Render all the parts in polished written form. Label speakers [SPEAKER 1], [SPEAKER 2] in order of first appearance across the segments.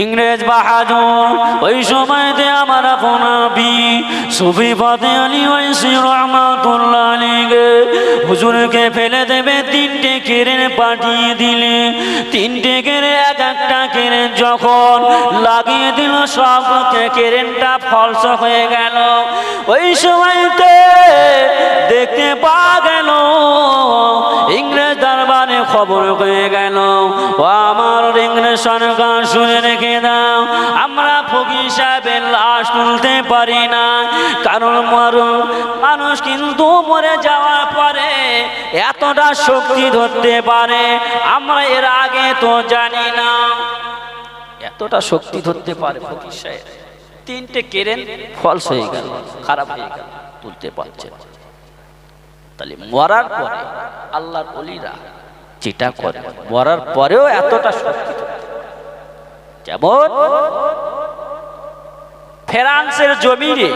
[SPEAKER 1] ইংরেজ বাহাদুর ওই সময়তে আমার আপনাবি সুফি ফাতে আলী ওয়াইসি রহমাতুল্লাহ আলাইহি হুজুরকে ফেলে দেবে, তিনটে কেরেন পাঠিয়ে দিলে, তিনটে কেরে এক একটা কেরেন যখন লাগিয়ে দিল সব কেরেনটা ফলস হয়ে গেল। ওই সময়তে দেখতে পাওয়া গেল ইংরেজ দরবারে খবর হয়ে গেল, ও আমার ইংরেজ সরকার শুনে রেখে দাও, আমরা ফকির সাহেবের লাশ তুলতে পারি না, কারণ মানুষ কিন্তু মরে যাওয়ার পরে এতটা শক্তি ধরতে পারে আমরা এর আগে তো জানি না, এতটা শক্তি ধরতে পারে ফকির সাহেব। তিনটে কেরেন ফলস হয়ে গেল, খারাপ হয়ে গেল, তুলতে পারছে না। তাহলে মরার পরে আল্লাহর ওলিরা যেটা করে, মরার পরেও এতটা শক্তি ধরতে, যেমন ফ্রান্সের জমিনে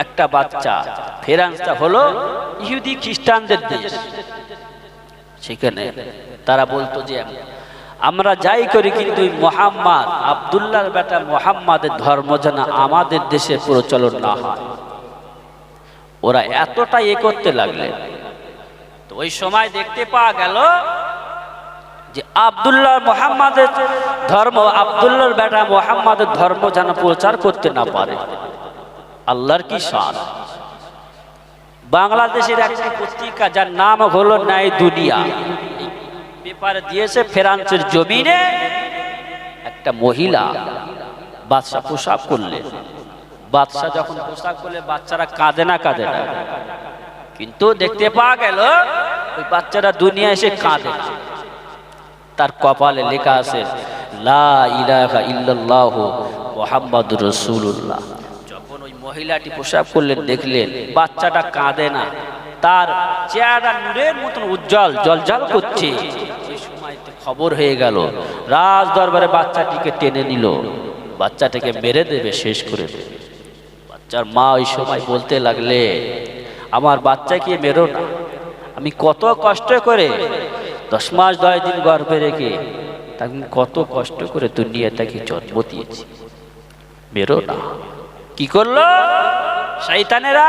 [SPEAKER 1] একটা বাচ্চা, ফ্রান্সটা হলো ইহুদি খ্রিস্টানদের দেশ, সেখানে তারা বলতো যে আমরা যাই করি কিন্তু মুহাম্মদ আব্দুল্লাহর বেটা মুহাম্মাদের ধর্ম যেন আমাদের দেশে প্রচলন না হয়। ওরা এতটা করতে লাগলেন, তো ওই সময় দেখতে পাওয়া গেল যে আব্দুল্লাহ মুহাম্মাদের ধর্ম, আব্দুল্লাহর বেটা মুহাম্মাদের ধর্ম যেন প্রচার করতে না পারে। আল্লাহর কি শান! বাংলাদেশের একটা পত্রিকা যার নাম হলো ন্যায় দুনিয়া, পেপারে দিয়েছে ফ্রান্সের জমিনে একটা মহিলা বাদশা পোশাক করলেন, বাদশা যখন পোশাক করলে বাচ্চারা কাঁদে না, কিন্তু দেখতে পাওয়া গেল ওই বাচ্চারা দুনিয়া এসে কাঁদে না, তার কপালে লেখা আছে লা ইলাহা ইল্লাল্লাহু মুহাম্মাদুর রাসূলুল্লাহ। যখন ওই মহিলাটি পোশাক করলেন দেখলেন বাচ্চাটা কাঁদে না, তার চেহারা নূরের মতন উজ্জ্বল জলজল করছে। ওই সময়তে খবর হয়ে গেল, রাজ দরবারে বাচ্চাটিকে টেনে নিল, বাচ্চাটাকে মেরে দেবে, শেষ করে দেবে। বাচ্চার মা ওই সময় বলতে লাগলে আমার বাচ্চাকে মেরো না, আমি কত কষ্ট করে 10 মাস 10 দিন গর্ভে রেখে তাকে কত কষ্ট করে দুনিয়া তাকে জন্ম দিয়েছি, মেরো না। কি করলো শয়তানেরা?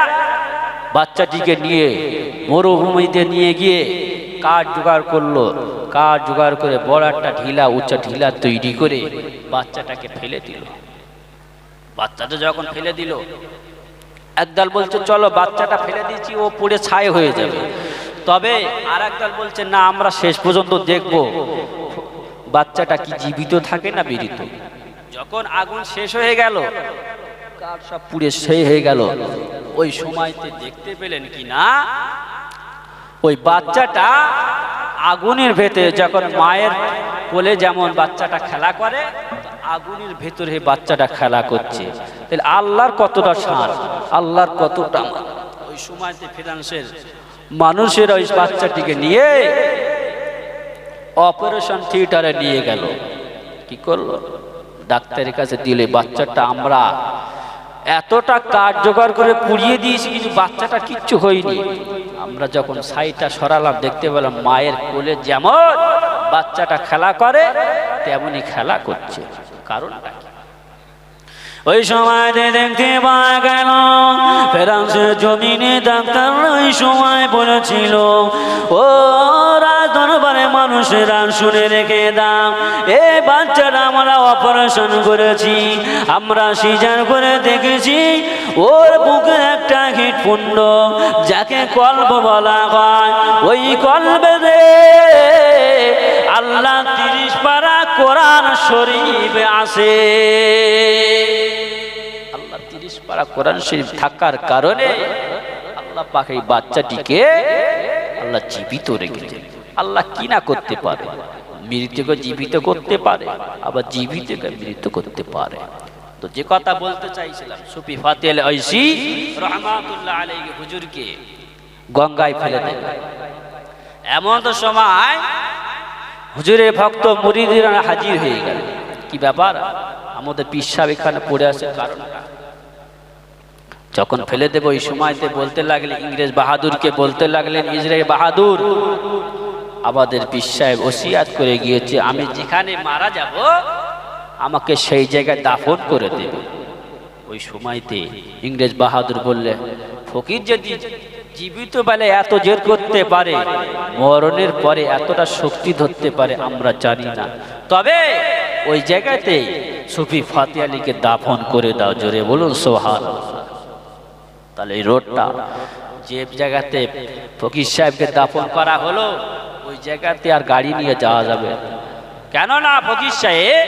[SPEAKER 1] বাচ্চাটিকে নিয়ে মরুভূমিতে নিয়ে গিয়ে কাঠ জোগাড় করলো, কাঠ জোগাড় করে বড় একটা ঢিলা, উঁচা ঢিলা তৈরি করে বাচ্চাটাকে ফেলে দিল। বাচ্চাটা যখন ফেলে দিল, একদল বলছে চলো বাচ্চাটা ফেলে দিয়েছি, ও পুড়ে ছাই হয়ে যাবে, তবে আর একদল বলছে না আমরা শেষ পর্যন্ত দেখবো বাচ্চাটা কি জীবিত থাকে না মৃত। যখন আগুন শেষ হয়ে গেল, কাঠ সব পুড়ে শেষ হয়ে গেল, ওই সময়তে দেখতে পেলেন কি না ওই বাচ্চাটা আগুনের ভেতরে, যখন মায়ের কোলে যেমন বাচ্চাটা খেলা করে, আগুনের ভেতরে বাচ্চাটা খেলা করছে। তাহলে আল্লাহর কতটা শান, আল্লাহর কতটা। ওই সময়তে ফ্রান্সের মানুষের ওই বাচ্চাটিকে নিয়ে অপারেশন থিয়েটারে নিয়ে গেল। কি করলো? ডাক্তারের কাছে দিলে বাচ্চাটা আমরা এতটা কাঠ জোগাড় করে পুড়িয়ে দিয়েছি কিন্তু বাচ্চাটা কিচ্ছু হয়নি। আমরা যখন ছাইটা সরালাম দেখতে পেলাম মায়ের কোলে যেমন বাচ্চাটা খেলা করে তেমনি খেলা করছে। কারণটা কি? ওই সময় দেখতে পাওয়া গেল ফ্রান্সের জমিনে ডাক্তার ওই সময় বলেছিল, ও রাজ দরবারে মানুষেরা শুনে রেখে দাও, এই বাচ্চাটা আমরা অপারেশন করেছি, আমরা সিজার করে দেখেছি, ওর বুকে একটা হৃৎপিণ্ড যাকে কল্ব বলা হয়, ওই কল্বে আল্লাহ 30 পারা কোরআন শরীফ আছে। আল্লাহ 30 পারা কোরআন শরীফ থাকার কারণে আল্লাহ পাক এই বাচ্চাটিকে আল্লাহ জীবিত রেখেছে। আল্লাহ কি না করতে পারে? মৃতকে জীবিত করতে পারে, আবার জীবিতকে মৃত করতে পারে। তো যে কথা বলতে চাইছিলাম, সুফি ফাতে আলী ওয়াইসি রহমাতুল্লাহ আলাইহি হুজুরকে গঙ্গায় ফেলে দেন। এমন তো সময় হুজুরের ভক্ত মুরিদরা হাজির হয়ে গেল। কি ব্যাপার? আমাদের পীর সাহেব এখানে পড়ে আছে, কারণটা যখন ফেলে দেব ওই সময়তে বলতে লাগলেন, ইংরেজ বাহাদুরকে বলতে লাগলেন, ইংরেজ বাহাদুর আমাদের পীর সাহেব ওসিয়াত করে গিয়েছে আমি যেখানে মারা যাব আমাকে সেই জায়গায় দাফন করে দেবে। ওই সময়তে ইংরেজ বাহাদুর বললে, ফকির যদি জীবিত বেলায় এত জেদ করতে পারে, মরণের পরে এতটা শক্তি ধরতে পারে আমরা জানি না, তবে ওই জায়গাতে সুফি ফাতে আলীকে দাফন করে দাও। জোরে বলুন সুবহানাল্লাহ। তাহলে এই রোডটা যে জায়গাতে ফকির সাহেবকে দাফন করা হলো, ওই জায়গাতে আর গাড়ি নিয়ে যাওয়া যাবে না। কেননা ফকির সাহেব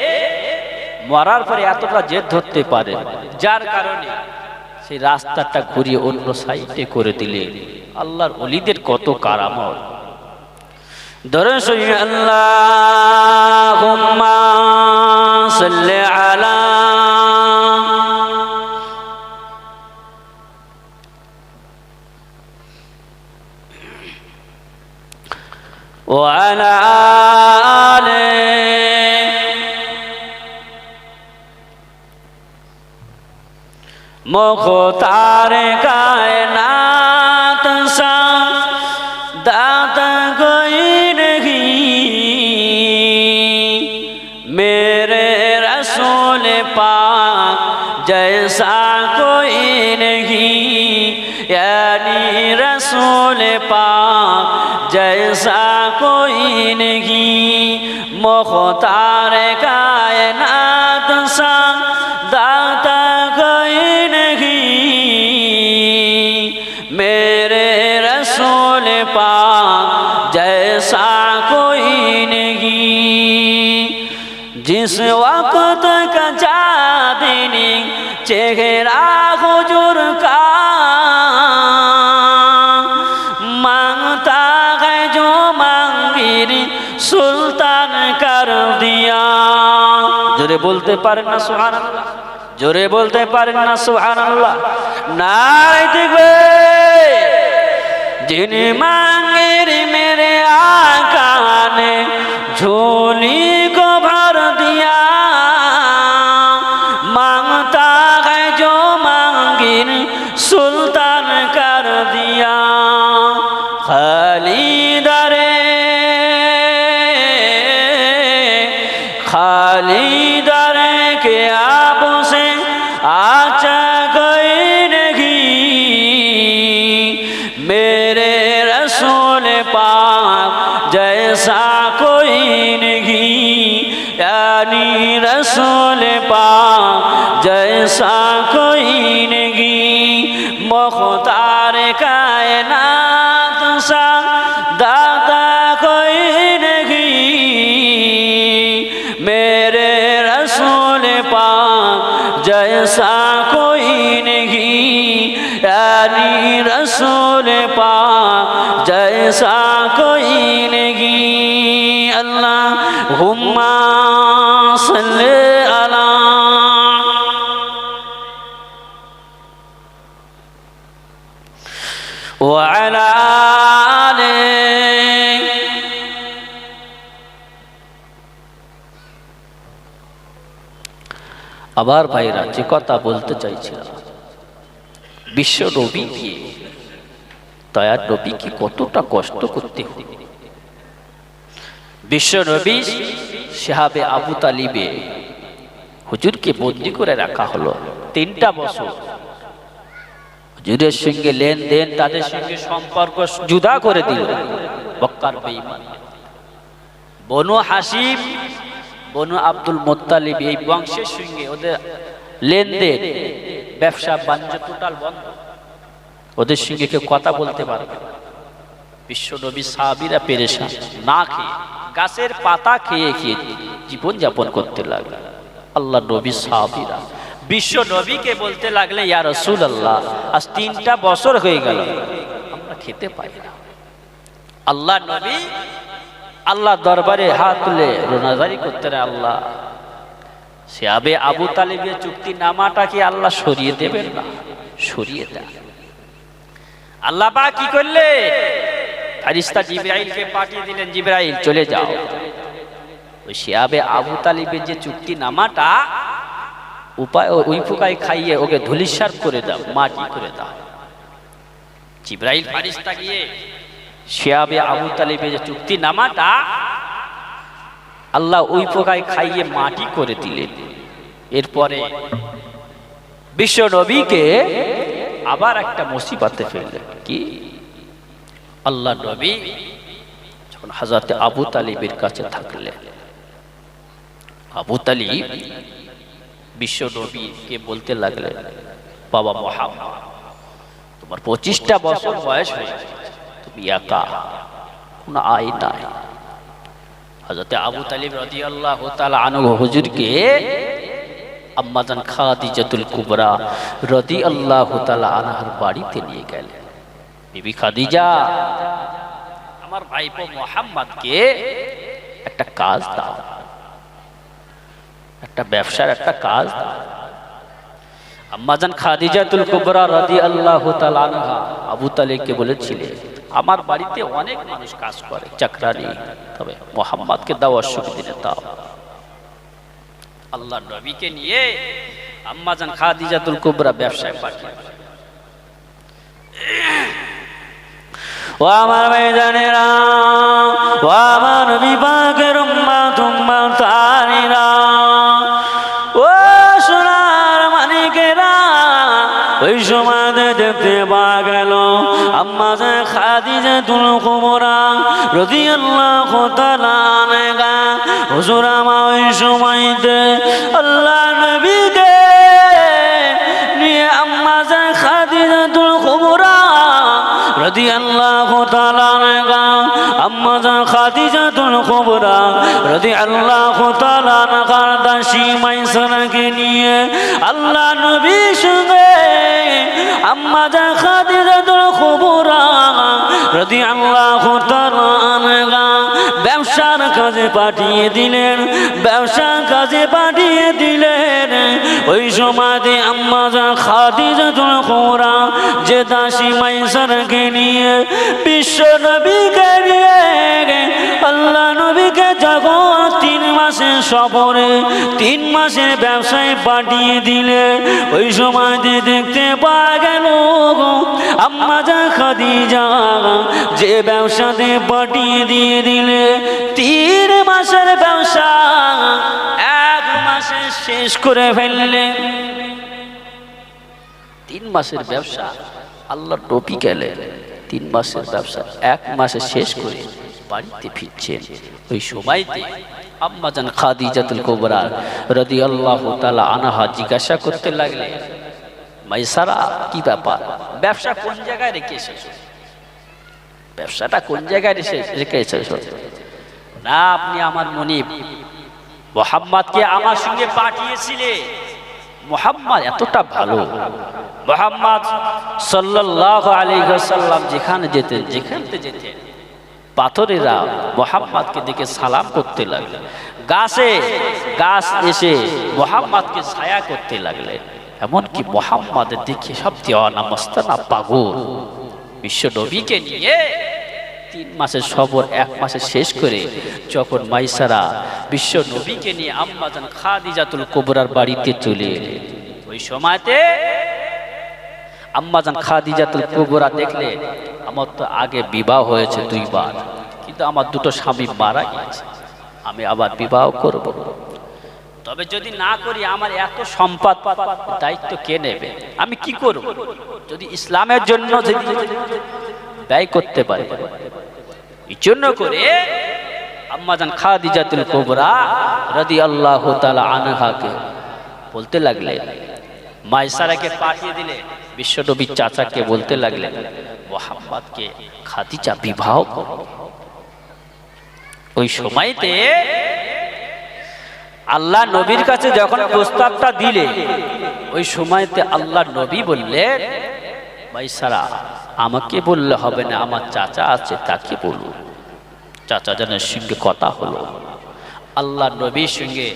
[SPEAKER 1] মরার পরে এতটা জেদ ধরতে পারে, যার কারণে সেই রাস্তাটা ঘুরিয়ে অন্য সাইডে করে দিলে। আল্লাহর ওলিদের কত কারামত। দরুদ শরীফ আল্লাহুম্মা সাল্লি আলা ওয়া আলা আলি मुख्तार कायनात सा दात कोई नहीं, मेरे रसूल पाक जैसा कोई नहीं, यानी रसूल पाक जैसा कोई नहीं। मुख्तार कायनात सा दाता मेरे रसूल पाक जैसा कोई नहीं। जिस वक्त का चांदनी चेहरा हुजूर का मांगता है जो मांगिर सुल्तान कर दिया। जोरे बोलते पारे ना सुभान अल्लाह, जोरे बोलते पारे ना सुभान अल्लाह। नारे दिखबे जिन मांगिर मेरे आका ने झोली को भर दिया, मांगता है जो मांगिर सुल्तान कर दिया। खाली दरे के आप से आचा कोई नहीं, मेरे रसूल पाक जैसा कोई नहीं, यानी रसूल पाक जैसा कोई नहीं। मुख्तार कायनात सा दाता कोई नहीं, मेरे रसूल पाक जैसा कोई नहीं, यानी रसूल पाक जैसा कोई नहीं। अल्लाहुम्मा सल्ली अला व अला आले। আবার ভাইরা যে কথা বলতে চাইছিলাম, বিশ্ব নবীকে দয়ার নবীকে কতটা কষ্ট করতে হবে। বিশ্ব নবী সাহাবে আবু তালিবে হুজুরকে বন্দী করে রাখা হলো 3টা বছর। হুজুরের সঙ্গে লেনদেন, তাদের সঙ্গে সম্পর্ক জুদা করে দিল মক্কার বেঈমান। বনু হাশিম, বনু আব্দুল মুত্তালিব, এই বংশের সঙ্গে ওদের লেনদেন, ব্যবসা বাণিজ্য টোটাল বন্ধ। ওদের সঙ্গে কেউ কথা বলতে পারবে না। বিশ্ব নবী সাহাবীরা পেরেশান, না খেয়ে গাছের পাতা খেয়ে খেয়ে জীবন যাপন করতে লাগলেন। আল্লাহ নবী সাহাবীরা বিশ্ব নবীকে বলতে লাগলে, ইয়া রাসূলুল্লাহ, আজ 3টা বছর হয়ে গেল আমরা খেতে পাই না। আল্লাহ নবী আল্লাহ দরবারে হাত তুলে রোনাজারি করতে রে, আল্লাহ সাহাবে আবু তালিবের চুক্তি নামাটা কি আল্লাহ সরিয়ে দেবেন না? সরিয়ে দেন। আল্লাহ পাক কি করলে? ফেরেশতা জিবরাইলকে পাঠিয়ে দিলেন, জিবরাইল চলে যাও, ওই সাহাবে আবু তালিবের যে চুক্তি নামাটা ওই ফুকায় খাইয়ে ওকে ধুলিসাৎ করে দাও, মাটি করে দাও। জিবরাইল ফেরেশতা গিয়ে সাহাবে আবু তালিবের যে চুক্তি নামাটা আল্লাহ ওই পোকায় খাইয়ে মাটি করে দিলেন। এরপরে বিশ্ব নবীকে আবার একটা মুসিবতে ফেললেন। কি? আল্লাহ নবী যখন হযরত আবু তালিবের কাছে থাকলেন, আবু তালিব বিশ্ব নবীকে বলতে লাগলেন, বাবা মুহাম্মদ, তোমার 25টা বছর বয়স হয়ে গেছে, তুমি একা, কোনো আয় নাই। হযরত আবু তালিব রাদিয়াল্লাহু তাআলা আনহু হুজুরকে আম্মাজান খাদিজাতুল কুবরা রাদিয়াল্লাহু তাআলা আনহার বাড়িতে নিয়ে গেলেন। বিবি খাদিজা, আমার ভাইপো মুহাম্মদকে একটা কাজ দাও, একটা ব্যবসার একটা কাজ দাও। আম্মাজান খাদিজাতুল কুবরা রাদিয়াল্লাহু তাআলা আনহা আবু তালিবকে বলেছিলেন, আমার বাড়িতে অনেক মানুষ কাজ করে, চাকরানি, তবে মুহাম্মদকে দাও, অসুখ দিনে দাও। আল্লাহ নবীকে নিয়ে আম্মাজান খাদিজাতুল কুবরা ব্যবসায় পাঠিয়ে। ও আমার ভাইজানেরা, ও আমার নবী পাকের উম্মত উম্মতানিরা, ও সোনার মানিকেরা, ওই সময় দেখতে পাওয়া গেল আম্মাজান খাদিজাতুল কুবরা রাদিয়াল্লাহু তাআলা আনহা হুজুর আমার ওই সময়তে আল্লাহ নবীকে নিয়ে আম্মাজান খাদিজাতুল কুবরা রাদিয়াল্লাহু তাআলা আনহা, আম্মাজান খাদিজাতুল কুবরা রাদিয়াল্লাহু তাআলা আনহার দাসী মাইসারাকে নিয়ে আল্লাহ নবীর সঙ্গে আম্মাজান খাদিজাতুল কুবরা রাদিয়াল্লাহু তাআলা আনহা ব্যবসার কাজে পাঠিয়ে দিলেন, ব্যবসার কাজে পাঠিয়ে দিলেন। ওই সময়তে আম্মাজান খাদিজাতুল কুবরা যে দাসী মাইসারাকে নিয়ে বিশ্ব নবীকে নিয়ে আল্লাহ নবীকে যখন 3 মাসের সফরে 3 মাসের ব্যবসায় পাঠিয়ে দিলে, ওই সময়তে দেখতে পাওয়া গেল আম্মাজান খাদিজা যে ব্যবসাতে পাঠিয়ে দিয়ে দিলে 3 মাসের ব্যবসা 1 মাসে শেষ করে ফেললে। 3 মাসের ব্যবসা আল্লাহ নবী গেলেন, 3 মাসের ব্যবসা 1 মাসে শেষ করে বাড়িতে ফিরছেন। ওই সময়তে আম্মাজান খাদিজাতুল কুবরা রাদিয়াল্লাহু তাআলা আনহা জিজ্ঞাসা করতে লাগলেন, মাইসারা, কি ব্যাপার, ব্যবসা কোন জায়গায় রেখে এসেছো? ব্যবসাটা কোন জায়গায় রেখে এসেছো? না, আপনি আমার মনিব মুহাম্মদকে আমার সঙ্গে পাঠিয়েছিলেন। মুহাম্মদ এতটা ভালো, মুহাম্মদ সাল্লাল্লাহু আলাইহি ওয়াসাল্লাম যেখানে যেতেন, যেখানে যেতেন পাথরেরা মুহাম্মদকে দেখে সালাম করতে লাগলেন, গাছ এসে মুহাম্মদকে ছায়া করতে লাগলেন। এমনকি মুহাম্মদের দেখে সব দেওয়ানা মস্তানা পাগল। বিশ্ব নবীকে নিয়ে 3 মাসের সফর 1 মাসে শেষ করে যখন মাইসারা বিশ্ব নবীকে নিয়ে আম্মাজান খাদিজাতুল কুবরার বাড়িতে চলে এলেন, ওই সময়তে আম্মাজান খাদিজাতুল কুবরা দেখলেন, আমার তো আগে বিবাহ হয়েছে 2 বার, কিন্তু আমার 2টো স্বামী মারা গেছে, আমি আবার বিবাহ করব। তবে যদি না করি আমার এত সম্পদ দায়িত্ব কে নেবে? আমি কি করব? যদি ইসলামের জন্য ব্যয় করতে পারি। এই জন্য করে আম্মাজান খাদিজাতুল কুবরা রাদিয়াল্লাহু তাআলা আনহাকে বলতে লাগলেন, মাইসারাকে পাঠিয়ে দিলে বিশ্বনবীর চাচাকে বলতে লাগলেন, মুহাম্মদকে খাদিজা বিবাহ করো। ওই সময়তে আল্লাহ নবীর কাছে যখন প্রস্তাবটা দিলে, ওই সময়তে আল্লাহ নবী বললেন, মাইসারা, আমাকে বললে হবে না, আমার চাচা আছে তাকে বলুন। চাচা জানের সঙ্গে কথা হলো। আল্লাহ নবীর সঙ্গে,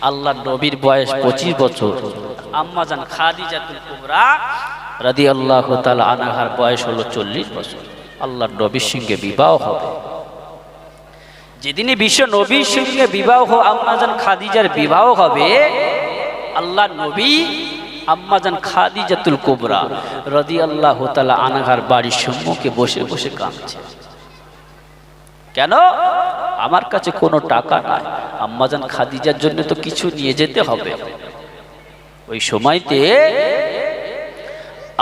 [SPEAKER 1] আল্লাহ নবীর বয়স 25 বছর, আম্মাজান খাদিজাতুল কুবরা রাদিয়াল্লাহু তাআলা আনহার বয়স হলো 40 বছর। আল্লাহ নবীর সঙ্গে বিবাহ হবে। যেদিনে বিশ্ব নবীর সঙ্গে বিবাহ, আম্মাজান খাদিজার বিবাহ হবে, আল্লাহ নবী আম্মাজান খাদিজাতুল কুবরা রাদিয়াল্লাহু তাআলা আনহার বাড়ির সম্মুখে বসে বসে কাঁদছে। কেন? আমার কাছে কোনো টাকা নাই, আম্মাজান খাদিজার জন্য তো কিছু নিয়ে যেতে হবে। ওই সময়তে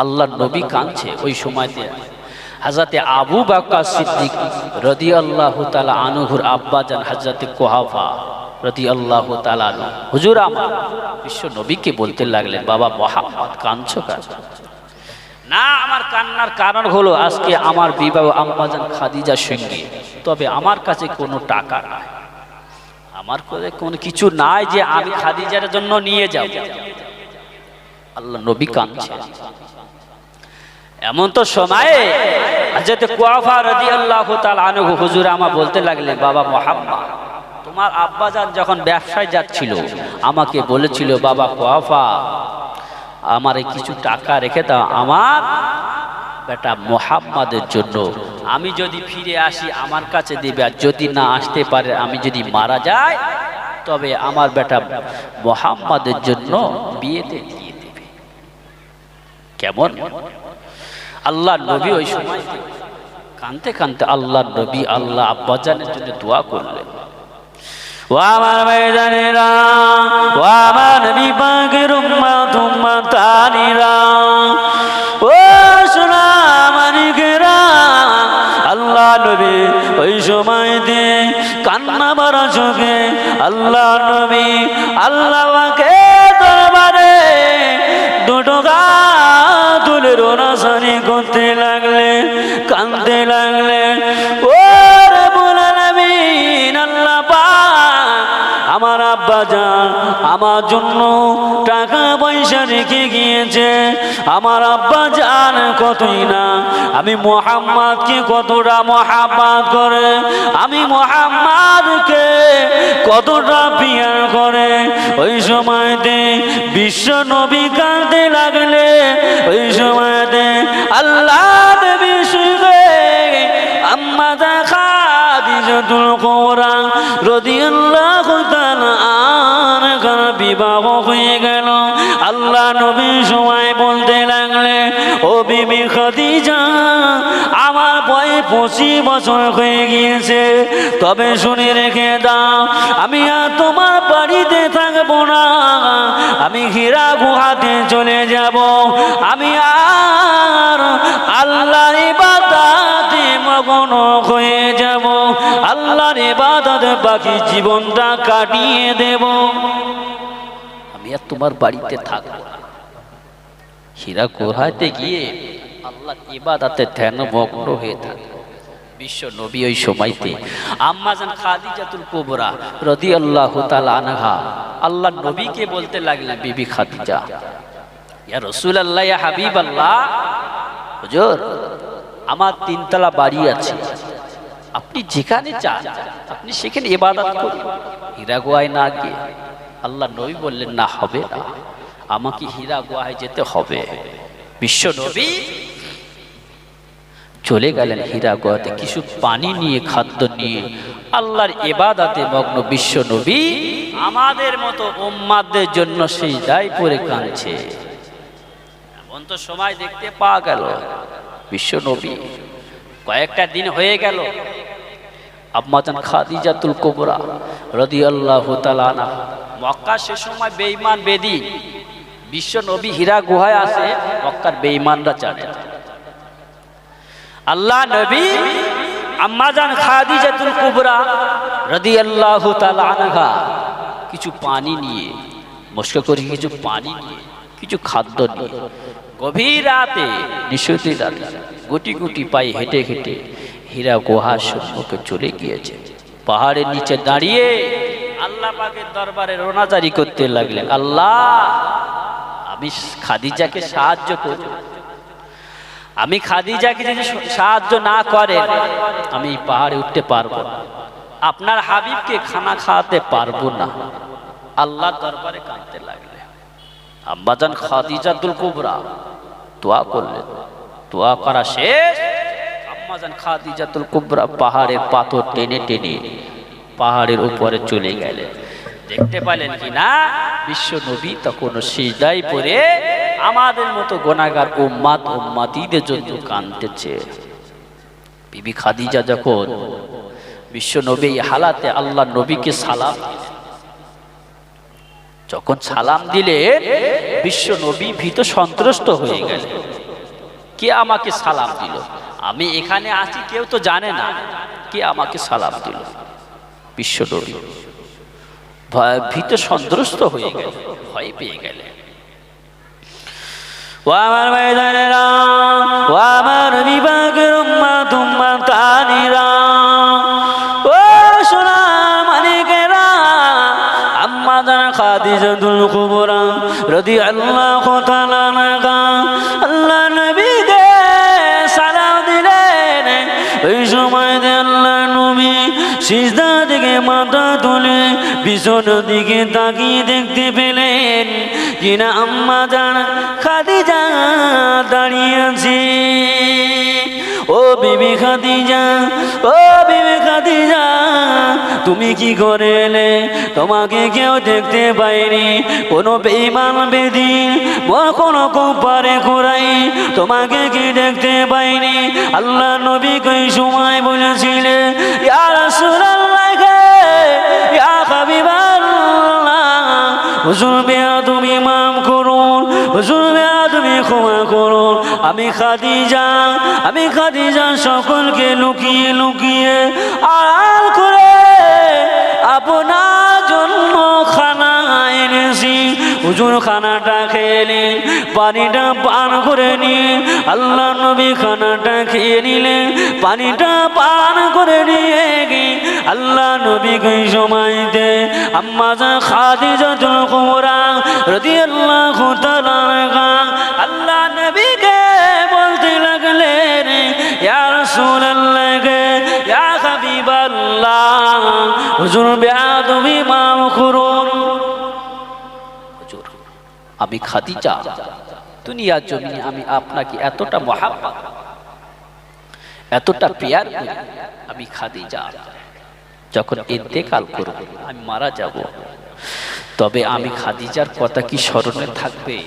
[SPEAKER 1] আল্লাহর নবী কাঁদছে। ওই সময়তে হযরতে আবু বকর সিদ্দিক রাদিয়াল্লাহু তাআলা আনহুর আব্বাজান হযরতে কুহাফা রাদিয়াল্লাহু তাআলা আনহু হুজুর আমার বিশ্ব নবীকে বলতে লাগলেন, বাবা মুহাম্মদ কাঁদছো কেন? না, আমার কান্নার কারণ হলো আজকে আমার বিবাহ আম্মাজান খাদিজার সঙ্গে, তবে আমার কাছে কোনো টাকা নাই, আমার কাছে কোনো কিছু নাই যে আমি খাদিজার জন্য নিয়ে যাব। আল্লাহ নবী কাঁদছে। এমন তো সময়ে হযরত কুয়াফা রাদিয়াল্লাহু তাআলা আনহু হুজুর আমা বলতে লাগলেন, বাবা মুহাম্মদ তোমার আব্বাজান যখন ব্যবসায় যাচ্ছিল আমাকে বলেছিল, বাবা কুয়াফা আমারে কিছু টাকা রেখে দাও আমার বেটা মুহাম্মাদের জন্য, আমি যদি ফিরে আসি আমার কাছে দেবে, আর যদি না আসতে পারে আমি যদি মারা যাই তবে আমার বেটা মুহাম্মাদের জন্য বিয়েতে দিয়ে দেবে। কেমন? আল্লাহ নবী ওই সময় কানতে কানতে আল্লাহ নবী আল্লাহ আব্বাজানের জন্য দোয়া করলেন। ও আমার ভাইজানেরা, ও আমার নবী পাকের উম্মত উম্মতানিরা, ও সোনা মানিকেরা, আল্লাহ নবী ওই সময়তে কান্না ভরা চোখে আল্লাহ নবী আল্লাহকে দরবারে দুটো হাত তুলে রোনাসানি করতে লাগলেন, কাঁদতে লাগলেন। ও রব্বুল আলামিন, আল্লাহ পাক আমার আব্বাজান আমার জন্য টাকা পয়সা রেখে গিয়েছে, আমার আব্বাজান কতই না আমি মুহাম্মদকে কতটা মহাব্বত করে, আমি মুহাম্মদকে কতটা প্রিয় করে। ওই সময়তে বিশ্ব নবী কাঁদতে লাগলে, ওই সময়তে আল্লাহ নবী শুনে আম্মাজান খাদিজাতুল কুবরা রাদিয়াল্লাহু তাআলা আনহার বিবাহ হয়ে গেল। আল্লাহ নবী সময় বলতে লাগলে, ও বিবি খাদিজা আমার বয়স 25 বছর হয়ে গিয়েছে, তবে শুনে রেখে দাও আমি আর তোমার বাড়িতে থাকবো না, আমি হীরা গুহাতে চলে যাব, আমি আর আল্লাহর ইবাদতে মগ্ন হয়ে যাব, আল্লাহর ইবাদতে বাকি জীবনটা কাটিয়ে দেব, আমি আর তোমার বাড়িতে থাকবো না। হীরা গুহাতে গিয়ে আল্লাহর ইবাদতে ধ্যানমগ্ন হয়ে থাকে। বিশ্ব নবী ওই সময়তে আম্মাজান খাদিজাতুল কুবরা রাদিয়াল্লাহু তাআলা আনহা আল্লাহ নবীকে বলতে লাগলেন, বিবি খাদিজা, ইয়া রাসূলুল্লাহ, ইয়া হাবিবাল্লাহ, হুজুর আমার 3 তলা বাড়ি আছে, আপনি যেখানে চান আপনি সেখানে ইবাদত করুন, হীরা গুহায় না গিয়ে। আল্লাহ নবী বললেন, না হবে না, আমাকে হীরা গুহায় যেতে হবে। বিশ্ব নবী চলে গেলেন হীরা গুহাতে, কিছু পানি নিয়ে খাদ্য নিয়ে আল্লাহর ইবাদতে মগ্ন বিশ্ব নবী আমাদের মতো উম্মাদের জন্য সিজদায় পড়ে কাঁদছে। এমন তো সময় দেখতে পাওয়া গেল বিশ্ব নবী কয়েকটা দিন হয়ে গেল আম্মাজান খাদিজাতুল কুবরা রাদিয়াল্লাহু তাআলা আনহা মক্কা সে সময় বেঈমান বেদী, বিশ্ব নবী হীরা গুহায় আসে, মক্কার বেঈমানরা জানে। আল্লাহ নবী আম্মাজান খাদিজাতুল কুবরা রাদিয়াল্লাহু তাআলা আনহা কিছু পানি নিয়ে, মস্ক করে কিছু পানি নিয়ে, কিছু খাদ্য নিয়ে গভীর রাতে নিশতি রাতে গুটি গুটি পায়ে হেঁটে হেঁটে হীরা গুহার সম্মুখে চলে গিয়েছে। পাহাড়ের নিচে দাঁড়িয়ে আল্লাহ পাকের দরবারে রোনাজারি করতে লাগলেন, আল্লাহ আমি খাদিজাকে সাহায্য করব, আমি খাদিজাকে যদি সাহায্য না করেন আমি এই পাহাড়ে উঠতে পারবো না, আপনার হাবিবকে খানা খাওয়াতে পারবো না। আল্লাহর দরবারে কাঁদতে লাগলেন। আম্মাজান খাদিজাতুল কুবরা দোয়া করলেন, দোয়া করা শেষ আম্মাজান খাদিজাতুল কুবরা পাহাড়ের পাথর টেনে টেনে পাহাড়ের উপরে চলে গেলেন। দেখতে পেলেন কি না বিশ্ব নবী তখন সিজদায় পড়ে আমাদের মতো গুনাহগার উম্মত উম্মতীদের জন্য কাঁদতেছে। বিবি খাদিজা যখন বিশ্ব নবী এই হালাতে আল্লাহ নবীকে সালাম দিলেন। যখন সালাম দিলে বিশ্ব নবী ভীত সন্ত্রস্ত হয়ে গেলেন, কে আমাকে সালাম দিল? আমি এখানে আছি, কেউ তো জানে না, কে আমাকে সালাম দিল? বিশ্ব নবী ভীত সন্ত্রস্ত হয়ে গেল, ভয় পেয়ে গেলেন। ও আমার ভাইজানেরা, ও আমার বিভাগের উম্মাত উম্মাতানিরা, ও সোনার মানিকেরা, আম্মা জান খাদিজাতুল কুবরা রাদিয়াল্লাহু তাআলা আনহা আল্লাহ নবীকে সালাম দিলেন। ওই সময় আল্লাহ নবী সিজদা থেকে মাথা তুলে পিছনের দিকে তাকিয়ে দেখতে পেলেন কিনা আম্মা জান খাদিজা দাঁড়িয়ে আছে। ও বিবি খাদিজা, ও বিবি খাদিজা, তুমি কি করে এলে? তোমাকে কেউ দেখতে পায়নি, কোনো বেঈমান বেদিন কোনো কুফারে কুরাই তোমাকে কি দেখতে পায়নি? আল্লাহ নবী কই সময় বলেছিলেন, ইয়া রাসূলুল্লাহ, ইয়া হাবিবাল্লাহ, হুজুর তুমি মাফ করুন, হুজুর তুমি ক্ষমা করুন। আমি খাদিজা সকলকে লুকিয়ে লুকিয়ে আড়াল করে আপনার জন্য খানা এনেছি। হুজুর খানাটা খেলেন, পানিটা পান করে নিন। আল্লাহ নবী খানাটা খেয়ে নিলেন, পানিটা পান করে নিয়ে গিয়ে আল্লাহ নবী কই সময়তে আম্মা জান খাদিজাতুল কুবরা রাদিয়াল্লাহু তাআলা আনহা আল্লাহ নবীকে বলতে লাগলেন, ইয়া রাসূলুল্লাহ, ইয়া হাবিবাল্লাহ, হুজুর বেয়াদবি মাফ করুন। হুজুর, আমি খাদিজা, দুনিয়ার জমিনে আমি আপনাকে এতটা মহাব্বত, এতটা প্যার করি। আমি খাদিজা যখন ইন্তেকাল করব, আমি মারা যাব, তবে আমি খাদিজার কথা কি স্মরণে থাকবে?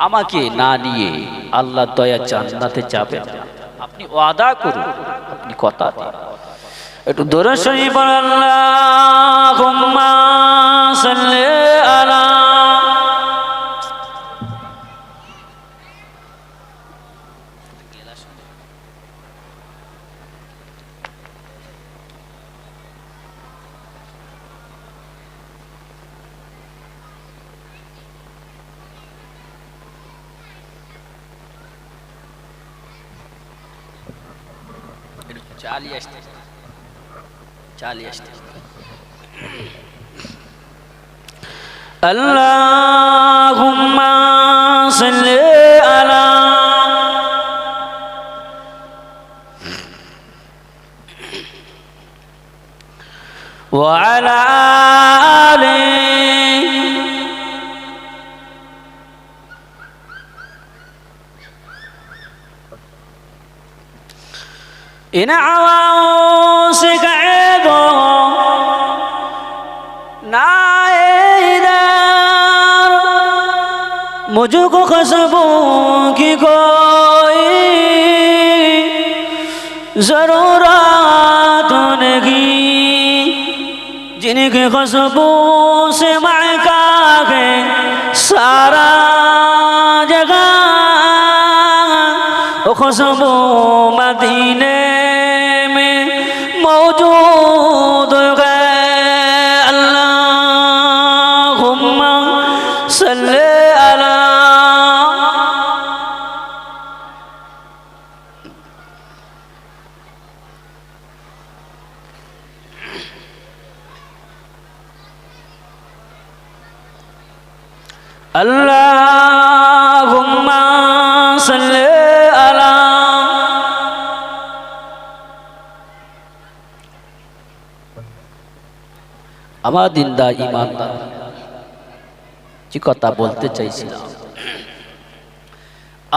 [SPEAKER 1] আমাকে না নিয়ে আল্লাহ দয়া জান্নাতে যাবেন, আপনি ওয়াদা করুন, আপনি কথা দিন। একটু দরুদ শরীফ পড়ুন, আল্লাহুম্মা সাল্লি আলা। চালিয়ে আসতে আল্লাহুম্মা সাল্লি আলা ওয়া আলা আলি इन आवाओं से कहे दो ना इधर मुझको खुशबू की कोई जरूरत नहीं, जिनकी खुशबू से महका है सारा जगह, खुशबू मदीने में मौजूद है। अल्लाहुम्मा सल्ली अला। अल्लाहुम्मा सल्ली अला। আমার দিনদার ঈমানদার যে কথা বলতে চাইছিলাম,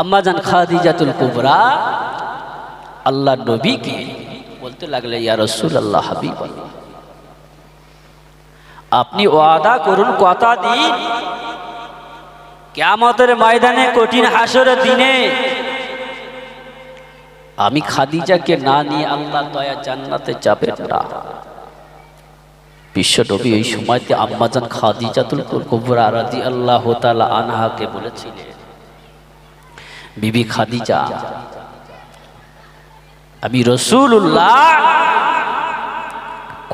[SPEAKER 1] আম্মা জান খাদিজাতুল কুবরা আল্লাহ নবীকে বলতে লাগলে, ইয়া রাসূলুল্লাহ, হাবিবাল্লাহ, আপনি ওয়াদা করুন, কথা দিন, কিয়ামতের ময়দানে কঠিন হাসরের দিনে আমি খাদিজাকে না নিয়ে আল্লাহ দয়া জান্নাতে যাবেন না। বিশ্বনবী ওই সময়তে আম্মাজান খাদিজাতুল কুবরা রাদিয়াল্লাহু তাআলা আনহাকে বলেছিলেন, বিবি খাদিজা, আমি রাসূলুল্লাহ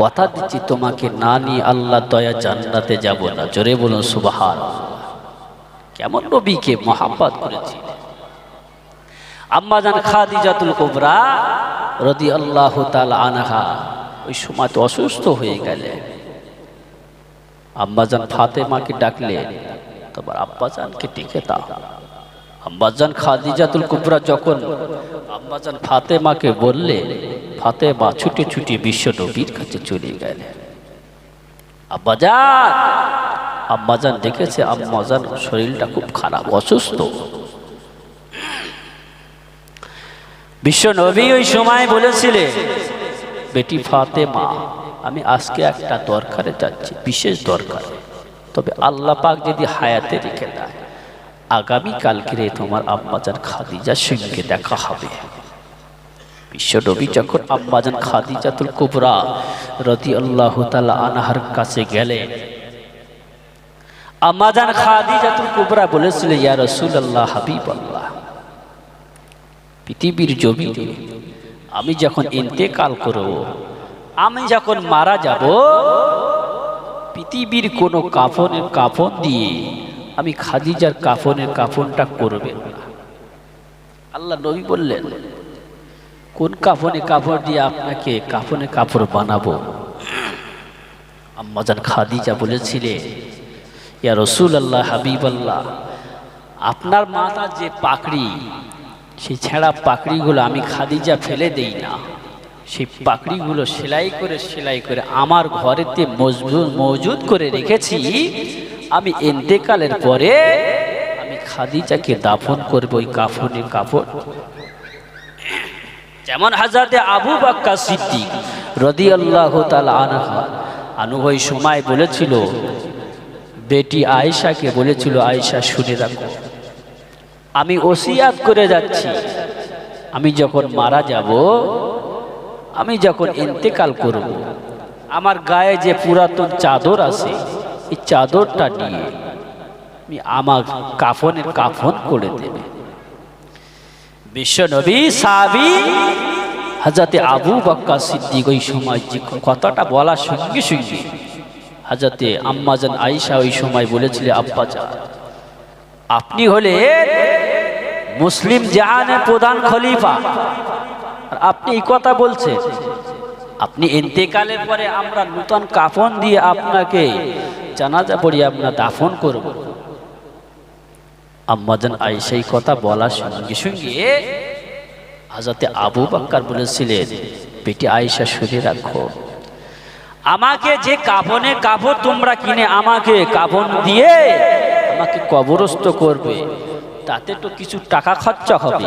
[SPEAKER 1] কথা দিচ্ছি তোমাকে না নিয়ে আল্লাহ দয়া জান্নাতে যাব না। জোরে বলুন সুবহানাল্লাহ। কেমন নবীকে মহব্বত করেছিলেন। আম্মাজান খাদিজাতুল কুবরা রাদিয়াল্লাহু তাআলা আনহা ওই সময় তো অসুস্থ হয়ে গেলেন। আম্মাজান ফাতেমাকে ডাকলেন, তোমার আব্বাজানকে ডেকে দাও। আম্মাজান খাদিজাতুল কুবরা যখন আম্মাজান ফাতেমাকে বললেন, ফাতেমা ছুটে ছুটে বিশ্ব নবীর কাছে চলে গেলেন। আব্বাজান, আম্মাজান দেখেছে আম্মাজান শরীরটা খুব খারাপ, অসুস্থ। বিশ্ব নবী ওই সময় বলেছিলেন, বেটি ফাতেমা, আমি আজকে একটা দরকারে যাচ্ছি, বিশেষ দরকার, তবে আল্লাহ পাক যদি হায়াতে রেখে দেয় আগামী কালকে তোমার আম্মাজান খাদিজার সঙ্গে দেখা হবে। বিশ্ব নবী যখন আম্মাজান খাদিজাতুল কুবরা রাদিয়াল্লাহু তাআলা আনহার কাছে গেলেন, আম্মাজান খাদিজাতুল কুবরা বলেছিলেন, ইয়া রাসূলুল্লাহ, হাবিবাল্লাহ, পৃথিবীর জমিনে আমি যখন ইন্তেকাল করব, আমি যখন মারা যাব, পৃথিবীর কোনো কাফনের কাফন দিয়ে আমি খাদিজার কাফনের কাফনটা করবেন না। আল্লাহ নবী বললেন, কোন কাফনে কাপড় দিয়ে আপনাকে কাফনে কাপড় বানাবো? আম্মাজান খাদিজা বলেছিলেন, ইয়া রাসূলুল্লাহ, হাবিবাল্লাহ, আপনার মাথার যে পাকড়ি, সেই ছেঁড়া পাকড়িগুলো আমি খাদিজা ফেলে দেই না, সেই পাকড়িগুলো সেলাই করে আমার ঘরেতে মজুদ করে রেখেছি। আমি ইন্তেকালের পরে আমি খাদিজাকে দাফন করব ওই কাফনের কাপড়। যেমন হযরতে আবু বকর সিদ্দিক রাদিয়াল্লাহু তাআলা আনহু ওই সময় বলেছিল, বেটি আয়েশাকে বলেছিল, আয়েশা শুনে রাখো, আমি ওসিয়াত করে যাচ্ছি, আমি যখন মারা যাব, আমি যখন ইন্তেকাল করব, আমার গায়ে যে পুরাতন চাদর আছে, এই চাদরটা নিয়ে আমি আমার কাফনের কাফন করে দেবে। বিশ্ব নবী সাহাবী হযরতে আবু বকর সিদ্দিক ওই সময় যে কথাটা বলার সঙ্গে সঙ্গে হযরতে আম্মাজান আয়েশা ওই সময় বলেছিলেন, আব্বাজান, আপনি হলেন মুসলিম জাহানের প্রধান খলিফা, আর আপনি এই কথা বলছেন, আপনি ইন্তেকালের পরে আমরা নতুন কাফন দিয়ে আপনাকে জানাজা পড়িয়ে আমরা দাফন করব। আম্মাজান আয়েশা এই কথা বলার সঙ্গে সঙ্গে হযরতে আবু বকর বলেছিলেন, বেটি আয়েশা শুনে রাখো, আমাকে যে কাফনে কাপড় তোমরা কিনে আমাকে কাফন দিয়ে আমাকে কবরস্থ করবে, তাতে তো কিছু টাকা খরচা হবে,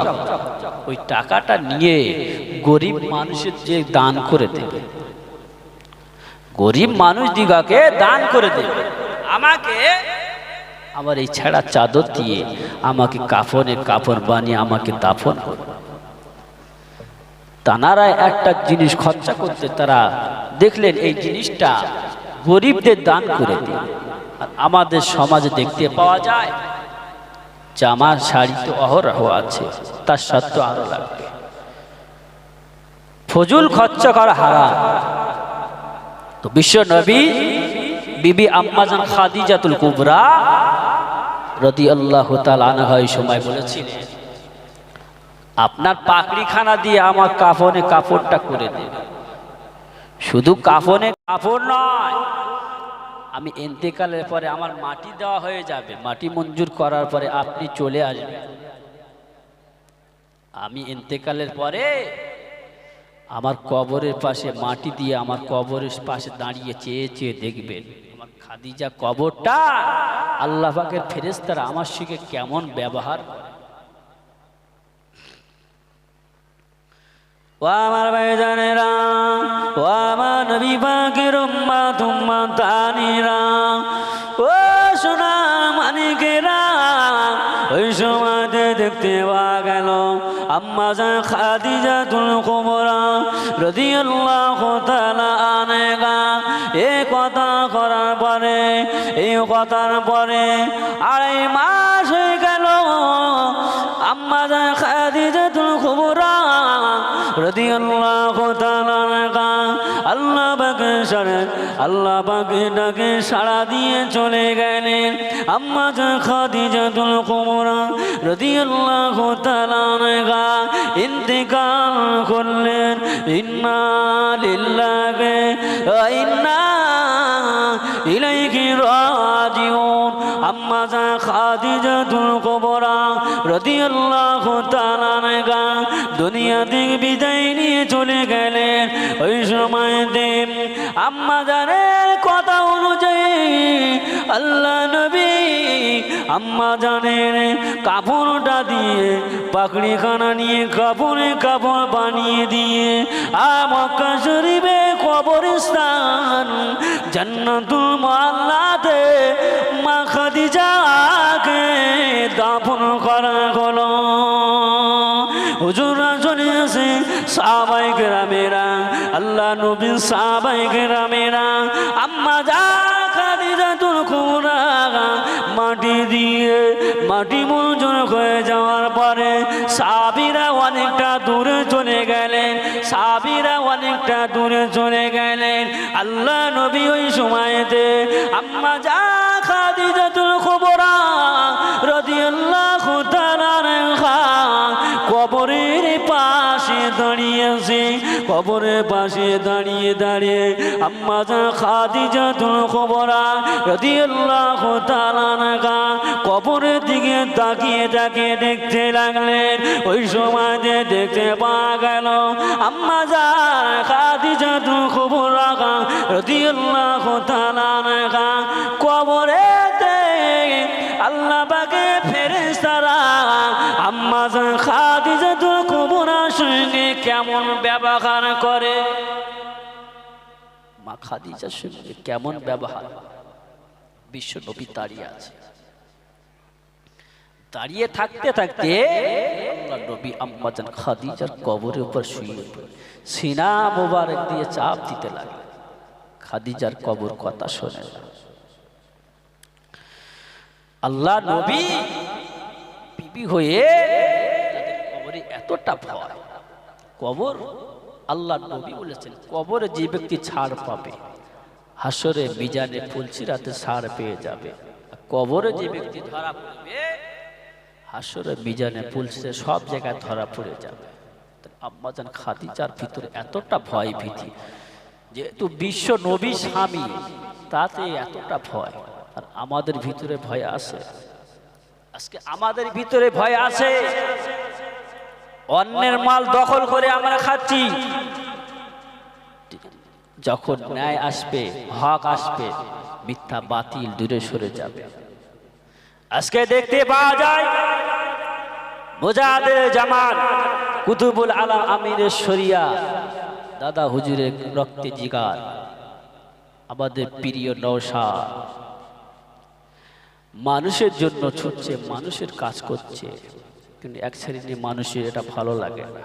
[SPEAKER 1] ওই টাকাটা নিয়ে গরিব মানুষের যে দান করে দেবে, গরিব মানুষ দিগাকে দান করে দেবে, আমাকে আমার এই ছেঁড়া চাদর দিয়ে আমাকে কাফনের কাপড় বানিয়ে আমাকে দাফন করবে। তারা একটা জিনিস খরচা করতে, তারা দেখলেন এই জিনিসটা গরিবদের দান করে দিন। আর আমাদের সমাজে দেখতে পাওয়া যায়, জামা শাড়ি তো অহরহ আছে, তার সাথে আরো লাগবে, ফজুল খরচা করা হারাম। তো বিশ্ব নবী বিবি আম্মাজান খাদিজাতুল কুবরা রাদিয়াল্লাহু তাআলা আনহা এই সময় বলেছিলেন, আপনার পাকড়িখানা দিয়ে আমার কাফনে কাপড়টা করে দেন। শুধু কাফনে কাপড় নয়, আমি ইন্তেকালের পরে আমার মাটি দেওয়া হয়ে যাবে, মাটি মঞ্জুর করার পরে আপনি চলে আসবেন, আমি ইন্তেকালের পরে আমার কবরের পাশে মাটি দিয়ে আমার কবরের পাশে দাঁড়িয়ে চেয়ে চেয়ে দেখবেন আমার খাদিজা কবরটা আল্লাহ পাকের ফেরেশতারা আমার সঙ্গে কেমন ব্যবহার। ও আমার ভাইজানেরা, ও আমার নবী পাকের উম্মত উম্মতানিরা, ও সোনা মানিকেরা, ওই সময়তে দেখতে পাওয়া গেল আম্মা জান খাদিজাতুল কুবরা রাদিয়াল্লাহু তাআলা আনহা। এই কথা করার পরে, এই কথার পরে 2.5 মাস হয়ে গেল আম্মা জান খাদিজাতুল কুবরা রাদিয়াল্লাহু তাআলা আনহা আল্লাহ পাকের ডাকে সাড়া দিয়ে চলে গেলেন। আম্মা জান খাদিজাতুল কুবরা রাদিয়াল্লাহু তাআলা আনহা ইন্তেকাল করলেন। ইন্না লিল্লাহি ওয়া ইন্না ইলাইহি রাজিউন। আম্মা জান খাদিজাতুল কুবরা রাদিয়াল্লাহু তাআলা আনহা দুনিয়া থেকে বিদায় নিয়ে চলে গেলেন। ওই সময়তে আম্মা জানের কথা অনুযায়ী আল্লাহ নবী আম্মা জানের কাপড়টা দিয়ে পাকড়িখানা নিয়ে কাপড় বানিয়ে দিয়ে মক্কা শরীফে কবরস্থান জান্নাতুল মুআল্লাতে মা খাদিজাকে দাফন করা হলো। হুজুররা চলে আসে, সাহাবায়ে কেরামেরা, আল্লাহ নবী সাহাবায়ে কেরামেরা আম্মা জান খাদিজাতুল কুবরা মাটি মঞ্জুর হয়ে যাওয়ার পরে সাহাবীরা অনেকটা দূরে চলে গেলেন। আল্লাহ নবী ওই সময়তে আম্মা জান খাদিজাতুল কুবরা রাদিয়াল্লাহু তাআলা আনহা কবরের পাশে দাঁড়িয়ে আম্মা জান খাদিজাতুল কুবরা রাদিয়াল্লাহু তাআলা আনহা কবরের দিকে তাকিয়ে দেখতে লাগলেন। ওই সময়তে দেখতে পাওয়া গেল আম্মা জান খাদিজাতুল কুবরা রাদিয়াল্লাহু তাআলা আনহা কবরেতে আল্লাহ পাকের ফেরেশতারা আম্মা জান খাদিজাতুল কুবরার সঙ্গে কেমন ব্যবহার করে, মা খাদিজার সঙ্গে কেমন ব্যবহার। বিশ্ব নবী দাঁড়িয়ে থাকতে আল্লাহ নবী আম্মা জান খাদিজার কবরের উপর শুয়ে সিনা মোবারক দিয়ে চাপ দিতে লাগলেন। খাদিজার কবর কথা শোনে আল্লাহ নবী বিবি হয়ে কবরে এতটা ভয়। কবর আল্লাহ নবী বলেছেন কবরে যে ব্যক্তি ছাড় পাবে হাসরে মিজানে ফুলসিরাতে ছাড় পেয়ে যাবে। কবরে যে ব্যক্তি ধরা পড়বে হাসরে মিজানে ফুলসিরাতে সব জায়গায় ধরা পড়ে যাবে। আম্মা জান খাদিজার ভিতরে এতটা ভয় ভীতি, যেহেতু বিশ্ব নবী স্বামী তাতে এতটা ভয়। আর আমাদের ভিতরে ভয় আছে, আজকে আমাদের ভিতরে ভয় আছে। অন্যের মাল দখল করে আমরা খাচ্ছি, যখন ন্যায় আসবে হক আসবে মিথ্যা বাতিল দূরে সরে যাবে। আজকে দেখতে পাওয়া যায় মুজাহিদে জামান কুতুবুল আলম আমিরের শরিয়া দাদা হুজুরের রক্তে জিগার আমাদের প্রিয় নওশাদ মানুষের জন্য ছুটছে, মানুষের কাজ করছে, কিন্তু এক শ্রেণীর মানুষের এটা ভালো লাগে না।